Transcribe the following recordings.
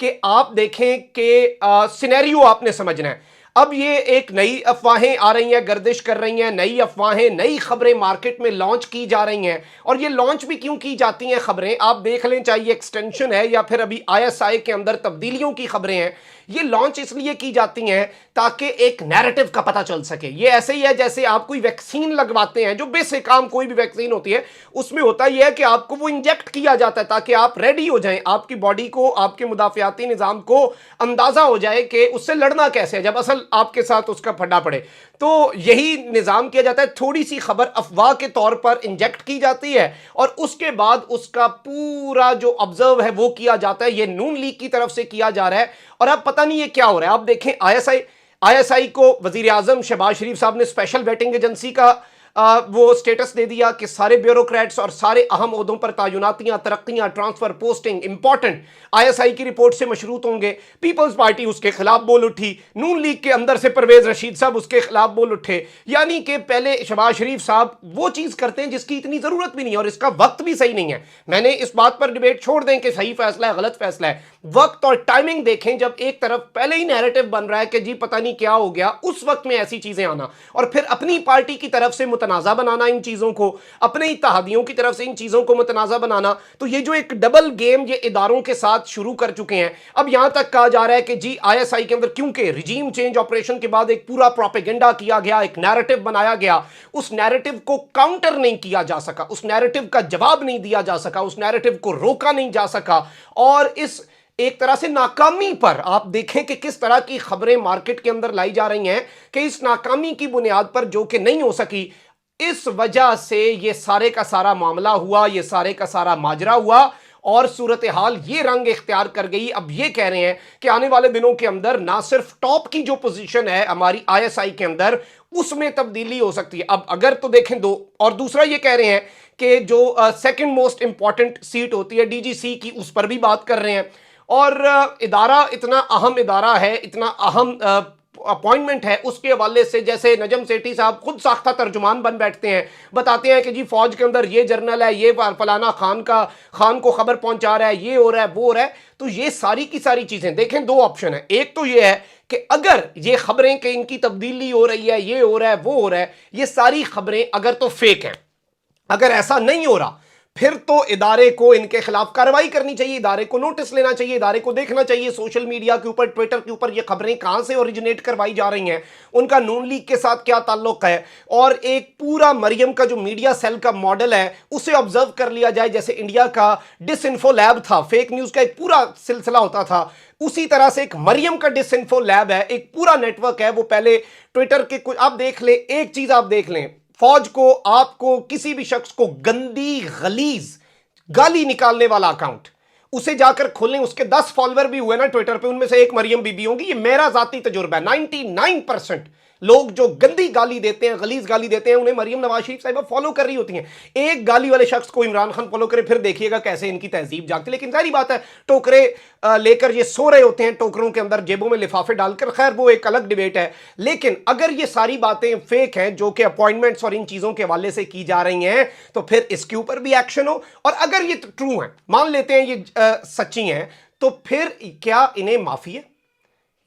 کہ آپ دیکھیں کہ سینیریو آپ نے سمجھنا ہے. اب یہ ایک نئی افواہیں آ رہی ہیں, گردش کر رہی ہیں, نئی افواہیں, نئی خبریں مارکیٹ میں لانچ کی جا رہی ہیں. اور یہ لانچ بھی کیوں کی جاتی ہیں خبریں, آپ دیکھ لیں, چاہیے ایکسٹینشن ہے یا پھر ابھی ISI کے اندر تبدیلیوں کی خبریں ہیں, یہ لانچ اس لیے کی جاتی ہیں تاکہ ایک نیریٹو کا پتہ چل سکے. یہ ایسے ہی ہے جیسے آپ کوئی ویکسین لگواتے ہیں, جو بیسک کام کوئی بھی ویکسین ہوتی ہے اس میں ہوتا یہ ہے کہ آپ کو وہ انجیکٹ کیا جاتا ہے تاکہ آپ ریڈی ہو جائیں, آپ کی باڈی کو, آپ کے مدافعاتی نظام کو اندازہ ہو جائے کہ اس سے لڑنا کیسے ہے جب اصل آپ کے ساتھ اس کا پھڈا پڑے. تو یہی نظام کیا جاتا ہے, تھوڑی سی خبر افواہ کے طور پر انجیکٹ کی جاتی ہے اور اس کے بعد اس کا پورا جو آبزرو ہے وہ کیا جاتا ہے. یہ نون لیگ کی طرف سے کیا جا رہا ہے اور اب پتہ نہیں یہ کیا ہو رہا ہے. آپ دیکھیں ISI کو وزیر اعظم شہباز شریف صاحب نے اسپیشل ویٹنگ ایجنسی کا وہ سٹیٹس دے دیا کہ سارے بیوروکریٹس اور سارے اہم عہدوں پر تعیناتیاں, ترقیاں, ٹرانسفر, پوسٹنگ امپورٹنٹ ISI کی رپورٹ سے مشروط ہوں گے. پیپلز پارٹی اس کے خلاف بول اٹھی, نون لیگ کے اندر سے پرویز رشید صاحب اس کے خلاف بول اٹھے. یعنی کہ پہلے شہباز شریف صاحب وہ چیز کرتے ہیں جس کی اتنی ضرورت بھی نہیں ہے اور اس کا وقت بھی صحیح نہیں ہے. میں نے اس بات پر ڈیبیٹ چھوڑ دیں کہ صحیح فیصلہ ہے غلط فیصلہ ہے, وقت اور ٹائمنگ دیکھیں. جب ایک طرف پہلے ہی نیریٹو بن رہا ہے کہ جی پتہ نہیں کیا ہو گیا, اس وقت میں ایسی چیزیں آنا اور پھر اپنی پارٹی کی طرف سے متنازع بنانا ان چیزوں کو, اپنے اتحادیوں کی طرف سے ان چیزوں کو متنازع بنانا, تو یہ جو ایک ڈبل گیم یہ اداروں کے ساتھ شروع کر چکے ہیں. اب یہاں تک کہا جا رہا ہے کہ جی ISI کے اندر کیونکہ ریجیم چینج آپریشن کے بعد ایک پورا پروپیگنڈا کیا گیا, ایک نیریٹو بنایا گیا, اس نیریٹو کو کاؤنٹر نہیں کیا جا سکا, اس نیریٹو کا جواب نہیں دیا جا سکا, اس نیریٹو کو روکا نہیں جا سکا. اور اس ایک طرح سے ناکامی پر آپ دیکھیں کہ کس طرح کی خبریں مارکیٹ کے اندر لائی جا رہی ہیں کہ اس ناکامی کی بنیاد پر جو کہ نہیں ہو سکی, اس وجہ سے یہ سارے کا سارا معاملہ ہوا, یہ سارے کا سارا ماجرا ہوا اور صورتحال یہ رنگ اختیار کر گئی. اب یہ کہہ رہے ہیں کہ آنے والے دنوں کے اندر نہ صرف ٹاپ کی جو پوزیشن ہے ہماری ISI کے اندر اس میں تبدیلی ہو سکتی ہے. اب اگر تو دیکھیں دو, اور دوسرا یہ کہہ رہے ہیں کہ جو سیکنڈ موسٹ امپورٹنٹ سیٹ ہوتی ہے DGC کی, اس پر بھی بات کر رہے ہیں. اور ادارہ اتنا اہم ادارہ ہے, اتنا اہم اپوائنٹمنٹ ہے, اس کے حوالے سے جیسے نجم سیٹھی صاحب خود ساختہ ترجمان بن بیٹھتے ہیں, بتاتے ہیں کہ جی فوج کے اندر یہ جرنل ہے, یہ فلانا خان کو خبر پہنچا رہا ہے, یہ ہو رہا ہے, وہ ہو رہا ہے. تو یہ ساری کی ساری چیزیں دیکھیں, دو آپشن ہیں. ایک تو یہ ہے کہ اگر یہ خبریں کہ ان کی تبدیلی ہو رہی ہے, یہ ہو رہا ہے, وہ ہو رہا ہے, یہ ساری خبریں اگر تو فیک ہیں, اگر ایسا نہیں ہو رہا پھر تو ادارے کو ان کے خلاف کارروائی کرنی چاہیے, ادارے کو نوٹس لینا چاہیے, ادارے کو دیکھنا چاہیے سوشل میڈیا کے اوپر, ٹویٹر کے اوپر یہ خبریں کہاں سے اوریجنیٹ کروائی جا رہی ہیں, ان کا نون لیگ کے ساتھ کیا تعلق ہے. اور ایک پورا مریم کا جو میڈیا سیل کا ماڈل ہے اسے آبزرو کر لیا جائے, جیسے انڈیا کا ڈس انفو لیب تھا, فیک نیوز کا ایک پورا سلسلہ ہوتا تھا, اسی طرح سے ایک مریم کا ڈس انفو لیب ہے, ایک پورا نیٹ ورک ہے. وہ پہلے ٹویٹر کے کچھ آپ دیکھ لیں, ایک چیز آپ دیکھ لیں, فوج کو, آپ کو, کسی بھی شخص کو گندی غلیظ گالی نکالنے والا اکاؤنٹ اسے جا کر کھولیں, اس کے 10 فالوور بھی ہوئے نا ٹویٹر پہ, ان میں سے ایک مریم بی بی ہوں گی. یہ میرا ذاتی تجربہ ہے, 99% لوگ جو گندی گالی دیتے ہیں, غلیظ گالی دیتے ہیں, انہیں مریم نواز شریف صاحبہ فالو کر رہی ہوتی ہیں. ایک گالی والے شخص کو عمران خان فالو کرے, پھر دیکھیے گا کیسے ان کی تہذیب جاگتی. لیکن ظاہری بات ہے ٹوکرے لے کر یہ سو رہے ہوتے ہیں, ٹوکروں کے اندر جیبوں میں لفافے ڈال کر, خیر وہ ایک الگ ڈیبیٹ ہے. لیکن اگر یہ ساری باتیں فیک ہیں جو کہ اپوائنٹمنٹس اور ان چیزوں کے حوالے سے کی جا رہی ہیں, تو پھر اس کے اوپر بھی ایکشن ہو. اور اگر یہ ٹرو ہیں, مان لیتے ہیں یہ سچی ہیں, تو پھر کیا انہیں معافی ہے؟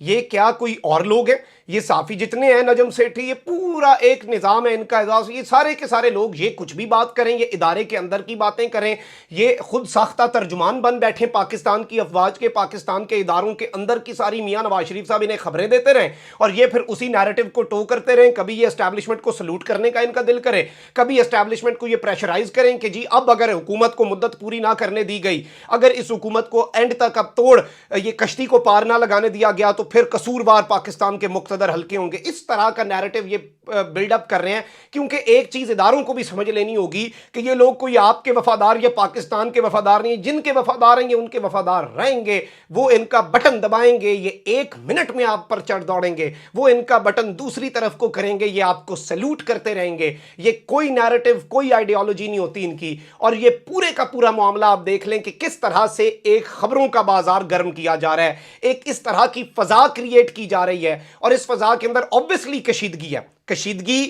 یہ کیا کوئی اور لوگ ہیں؟ یہ صحافی جتنے ہیں, نجم سیٹھی, یہ پورا ایک نظام ہے ان کا اعزاز, یہ سارے کے سارے لوگ یہ کچھ بھی بات کریں, یہ ادارے کے اندر کی باتیں کریں, یہ خود ساختہ ترجمان بن بیٹھے پاکستان کی افواج کے, پاکستان کے اداروں کے اندر کی ساری. میاں نواز شریف صاحب انہیں خبریں دیتے رہیں اور یہ پھر اسی نیریٹو کو ٹو کرتے رہیں. کبھی یہ اسٹیبلشمنٹ کو سلوٹ کرنے کا ان کا دل کرے, کبھی اسٹیبلشمنٹ کو یہ پریشرائز کریں کہ جی اب اگر حکومت کو مدت پوری نہ کرنے دی گئی, اگر اس حکومت کو اینڈ تک اب توڑ یہ کشتی کو پار نہ لگانے دیا گیا, تو پھر قصوروار پاکستان کے مقتدر حلقے ہوں گے. اس طرح کا نیریٹو یہ بلڈ اپ کر رہے ہیں, کیونکہ ایک چیز اداروں کو بھی سمجھ لینی ہوگی کہ یہ لوگ کوئی آپ کے وفادار یا پاکستان کے وفادار نہیں, جن کے وفادار ہیں یہ ان کے وفادار رہیں گے, وہ ان کا بٹن دبائیں گے, یہ 1 منٹ میں آپ پر چڑھ دوڑیں گے, وہ ان کا بٹن دوسری طرف کو کریں گے, یہ آپ کو سیلوٹ کرتے رہیں گے. یہ کوئی نیریٹو, کوئی آئیڈیالوجی نہیں ہوتی ان کی. اور یہ پورے کا پورا معاملہ آپ دیکھ لیں کہ کس طرح سے ایک خبروں کا بازار گرم کیا جا رہا ہے, ایک اس طرح کی فضا کریٹ کی جا رہی ہے, اور اس فضا کے اندر obviously کشیدگی ہے. کشیدگی